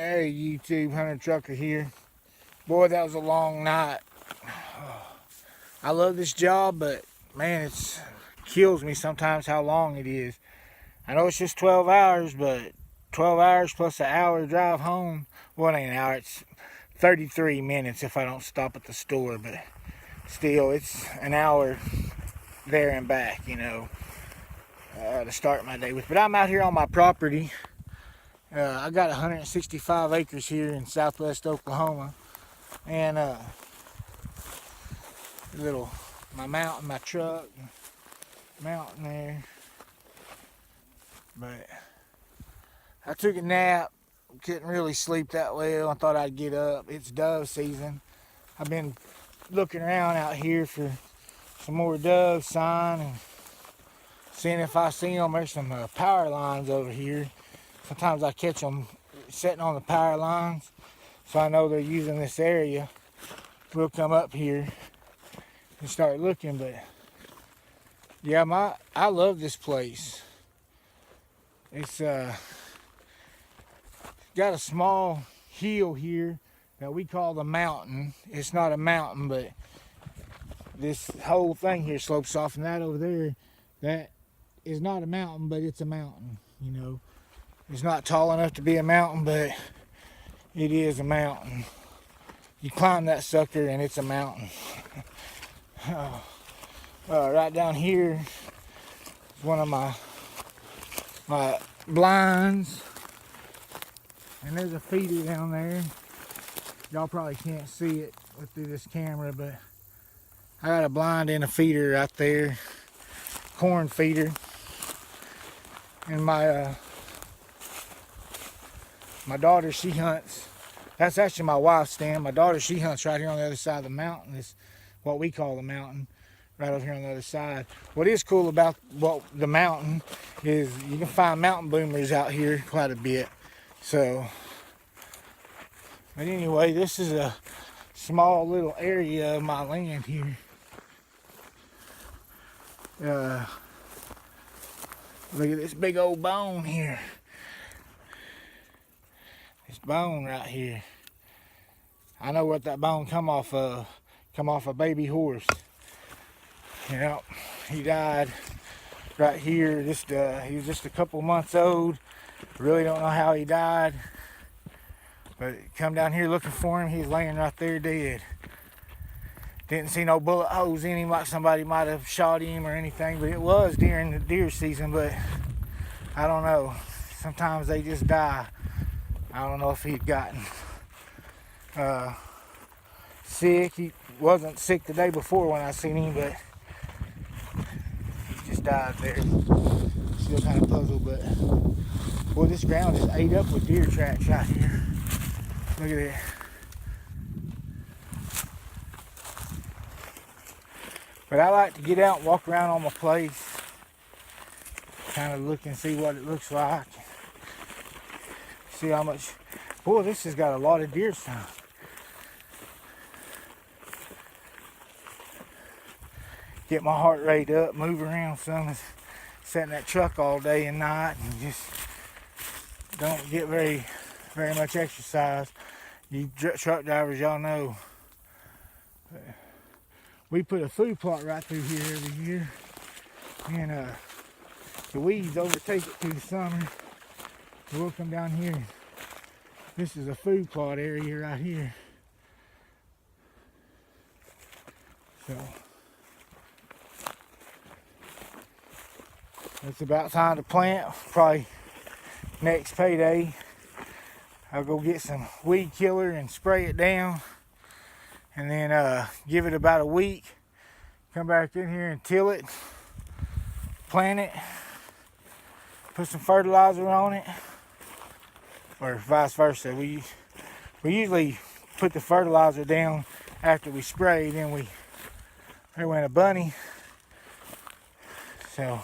Hey YouTube, Hunter Trucker here. Boy, that was a long night. I love this job, but man, it kills me sometimes how long it is. I know it's just 12 hours, but 12 hours plus an hour drive home. Well, it ain't an hour, it's 33 minutes if I don't stop at the store, but still, it's an hour there and back, to start my day with. But I'm out here on my property. I got 165 acres here in southwest Oklahoma, and my mountain, my truck, mountain there. But I took a nap, couldn't really sleep that well. I thought I'd get up. It's dove season. I've been looking around out here for some more dove sign and seeing if I see them. There's some power lines over here. Sometimes I catch them sitting on the power lines, so I know they're using this area. We'll come up here and start looking, but yeah, I love this place. It's got a small hill here that we call the mountain. It's not a mountain, but this whole thing here slopes off, and that over there, that is not a mountain, but it's a mountain, It's not tall enough to be a mountain, but it is a mountain. You climb that sucker and it's a mountain. Right down here is one of my blinds, and there's a feeder down there. Y'all probably can't see it through this camera, but I got a blind and a feeder right there, corn feeder. And my daughter, she hunts. That's actually my wife's stand. My daughter, she hunts right here on the other side of the mountain. It's what we call the mountain, right over here on the other side. What is cool about the mountain is you can find mountain boomers out here quite a bit. So, but anyway, this is a small little area of my land here. Look at this big old bone here. This bone right here. I know what that bone come off of. Come off a baby horse. He died right here. He was just a couple months old. Really don't know how he died. But come down here looking for him. He's laying right there dead. Didn't see no bullet holes in him like somebody might have shot him or anything, but it was during the deer season. But I don't know. Sometimes they just die. I don't know if he'd gotten sick. He wasn't sick the day before when I seen him, but he just died there. Still kind of puzzled, but boy, this ground is ate up with deer tracks right here. Look at it. But I like to get out and walk around on my place, kind of look and see what it looks like. See how much. Boy, this has got a lot of deer sign. Get my heart rate up, move around some. Sit in that truck all day and night and just don't get very much exercise. You truck drivers, y'all know. We put a food plot right through here every year, and the weeds overtake it through the summer. So we'll come down here. This is a food plot area right here. So it's about time to plant. Probably next payday, I'll go get some weed killer and spray it down, and then give it about a week. Come back in here and till it, plant it, put some fertilizer on it, or vice versa. We usually put the fertilizer down after we spray, then there went a bunny. So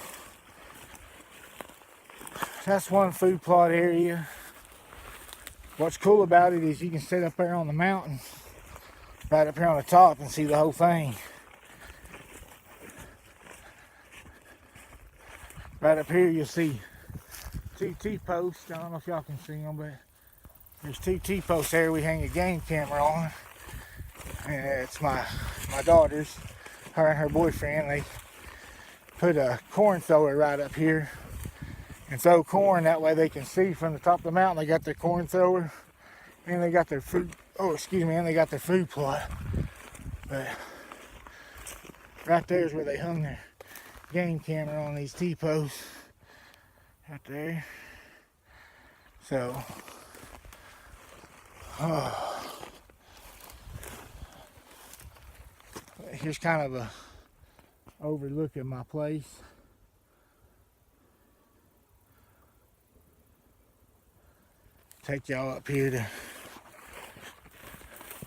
that's one food plot area. What's cool about it is you can sit up there on the mountain, right up here on the top, and see the whole thing. Right up here you'll see two T-posts. I don't know if y'all can see them, but There's 2 T-posts there we hang a game camera on. And it's my daughter's. Her and her boyfriend, they put a corn thrower right up here and throw corn. That way they can see from the top of the mountain. They got their corn thrower and they got their food, and they got their food plot. But right there is where they hung their game camera on these T-posts. Right there. So, here's kind of a overlook at my place. Take y'all up here to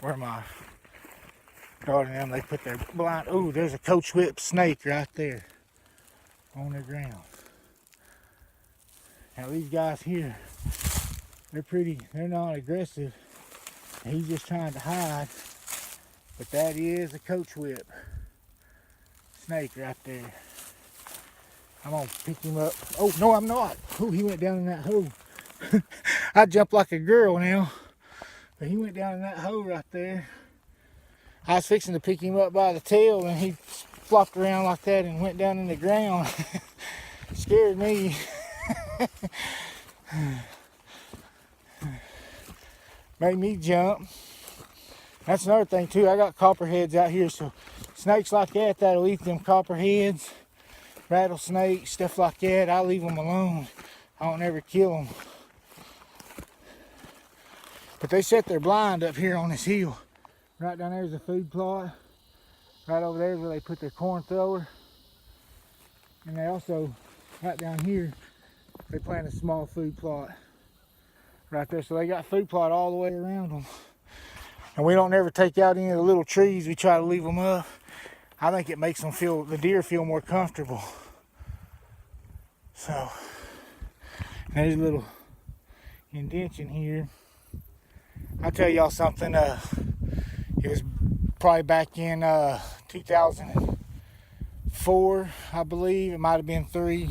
where my daughter and them, they put their blind. Ooh, there's a Coach Whip snake right there on the ground. Now these guys here, they're not aggressive. He's just trying to hide. But that is a Coach Whip snake right there. I'm gonna pick him up. Oh, no, I'm not. Oh, he went down in that hole. I jump like a girl now. But he went down in that hole right there. I was fixing to pick him up by the tail and he flopped around like that and went down in the ground. Scared me. Made me jump. That's another thing too. I got copperheads out here, so snakes like that, that'll eat them copperheads, rattlesnakes, stuff like that. I leave them alone. I don't ever kill them. But they set their blind up here on this hill. Right down there's a food plot. Right over there is where they put their corn thrower. And they also, right down here, they plant a small food plot right there. So they got food plot all the way around them. And we don't ever take out any of the little trees. We try to leave them up. I think it makes them feel, the deer feel more comfortable. So, there's a little indention here. I'll tell y'all something. It was probably back in 2004, I believe. It might have been 3.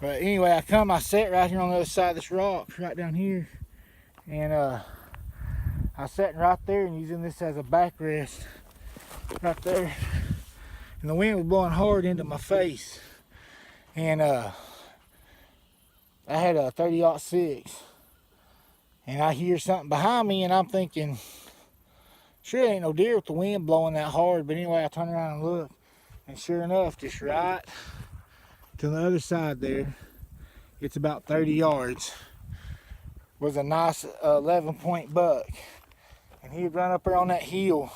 But anyway, I sat right here on the other side of this rock, right down here. And I sat right there and using this as a backrest right there. And the wind was blowing hard into my face. And I had a 30-06. And I hear something behind me and I'm thinking, sure ain't no deer with the wind blowing that hard. But anyway, I turn around and look. And sure enough, just right to the other side there, it's about 30 yards, was a nice 11-point buck. And he had run up there on that hill.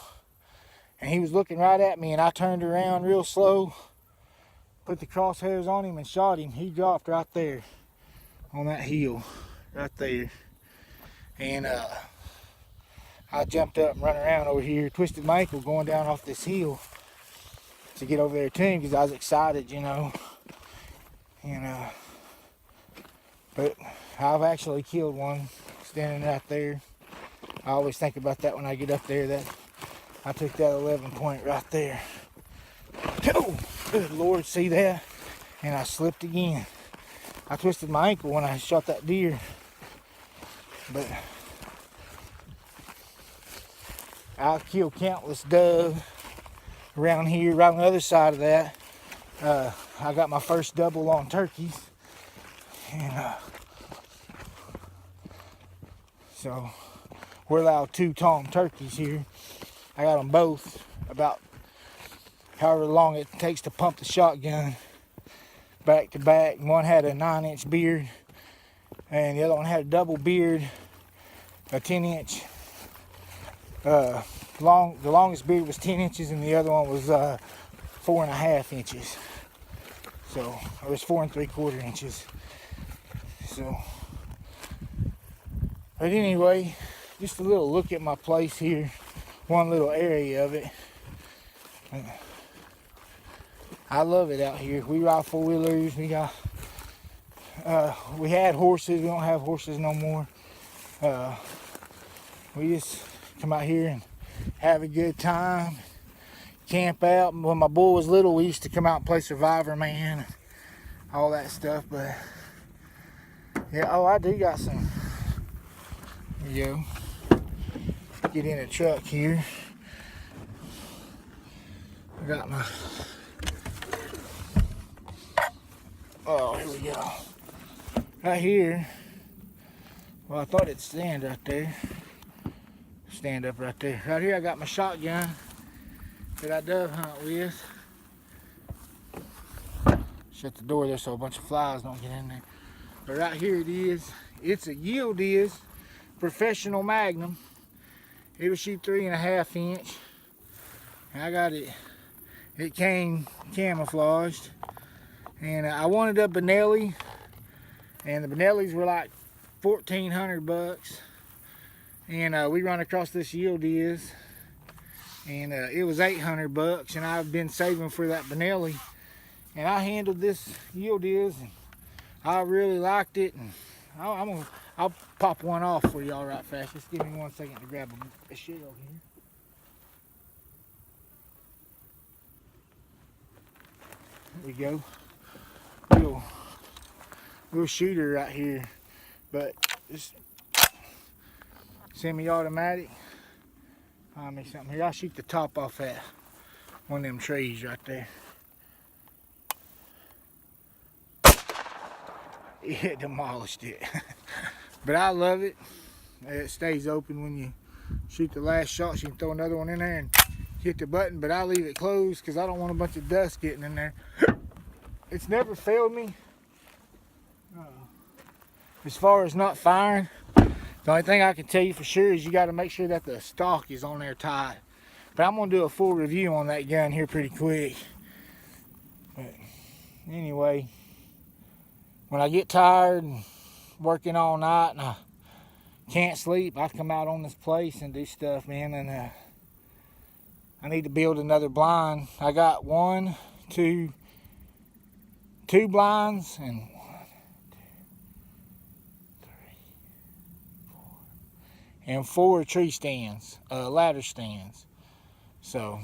And he was looking right at me and I turned around real slow, put the crosshairs on him and shot him. He dropped right there on that hill, right there. And I jumped up and run around over here, twisted my ankle going down off this hill to get over there to him because I was excited, you know. And but I've actually killed one standing right there. I always think about that when I get up there, that I took that 11-point right there. Oh, good Lord, see that? And I slipped again. I twisted my ankle when I shot that deer. But I've killed countless doves around here. Right on the other side of that, I got my first double on turkeys. And so we're allowed 2 tom turkeys here. I got them both about however long it takes to pump the shotgun back to back. One had a 9-inch beard and the other one had a double beard, a 10-inch. The longest beard was 10 inches and the other one was 4.5 inches. So it was 4 3/4 inches. So, but anyway, just a little look at my place here, one little area of it. I love it out here. We ride 4-wheelers. We had horses. We don't have horses no more. We just come out here and have a good time, camp out. When my boy was little, we used to come out and play Survivor Man, all that stuff. But yeah, oh, I do got some we go. Get in the truck here. I got my, oh, here we go. Right here, well, I thought it'd stand right there. Stand up right there. Right here I got my shotgun that I dove hunt with. Shut the door there so a bunch of flies don't get in there. But right here it is. It's a Yildiz Professional Magnum. It'll shoot 3.5 inch. And I got it. It came camouflaged. And I wanted a Benelli. And the Benellis were like $1,400. And we run across this Yildiz. And it was $800. And I've been saving for that Benelli. And I handled this Yildiz. And I really liked it. And I'll pop one off for y'all right fast. Just give me 1 second to grab a shell here. There we go. Little shooter right here, but just semi-automatic. Find me something here. I'll shoot the top off that one of them trees right there. It demolished it. But I love it. It stays open when you shoot the last shot. So you can throw another one in there and hit the button, but I leave it closed because I don't want a bunch of dust getting in there. It's never failed me. As far as not firing, the only thing I can tell you for sure is you got to make sure that the stock is on there tight. But I'm going to do a full review on that gun here pretty quick. But anyway, when I get tired and working all night and I can't sleep, I come out on this place and do stuff, man. And I need to build another blind. I got two blinds and 1, 2, 3, 4, and 4 tree stands, ladder stands. So,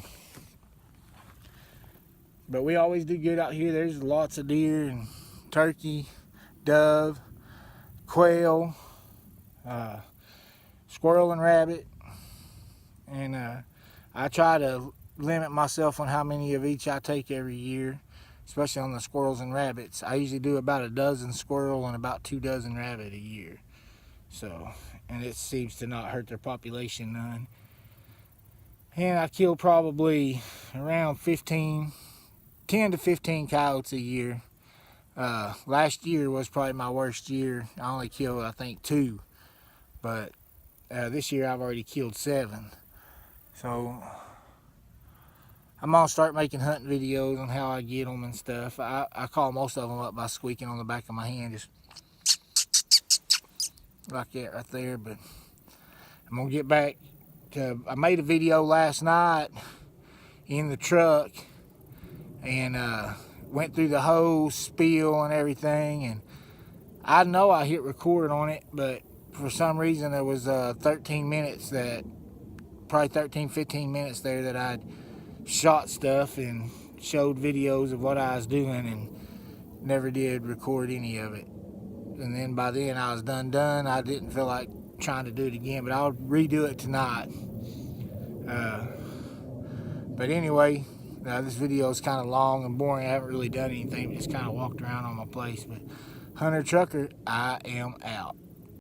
but we always do good out here. There's lots of deer and turkey, dove, quail, squirrel and rabbit. And I try to limit myself on how many of each I take every year, especially on the squirrels and rabbits. I usually do about a dozen squirrel and about 2 dozen rabbit a year. So, and it seems to not hurt their population none. And I kill probably around 10 to 15 coyotes a year. Last year was probably my worst year. I only killed, I think, 2. But this year I've already killed 7. So I'm going to start making hunting videos on how I get them and stuff. I call most of them up by squeaking on the back of my hand, just like that right there. But I'm going to get back to, I made a video last night in the truck and went through the whole spiel and everything. And I know I hit record on it, but for some reason there was 13 minutes that, probably 13, 15 minutes there that I'd shot stuff and showed videos of what I was doing and never did record any of it. And then by then I was done. I didn't feel like trying to do it again, but I'll redo it tonight. But anyway, this video is kind of long and boring. I haven't really done anything, just kind of walked around on my place. But Hunter Trucker, I am out.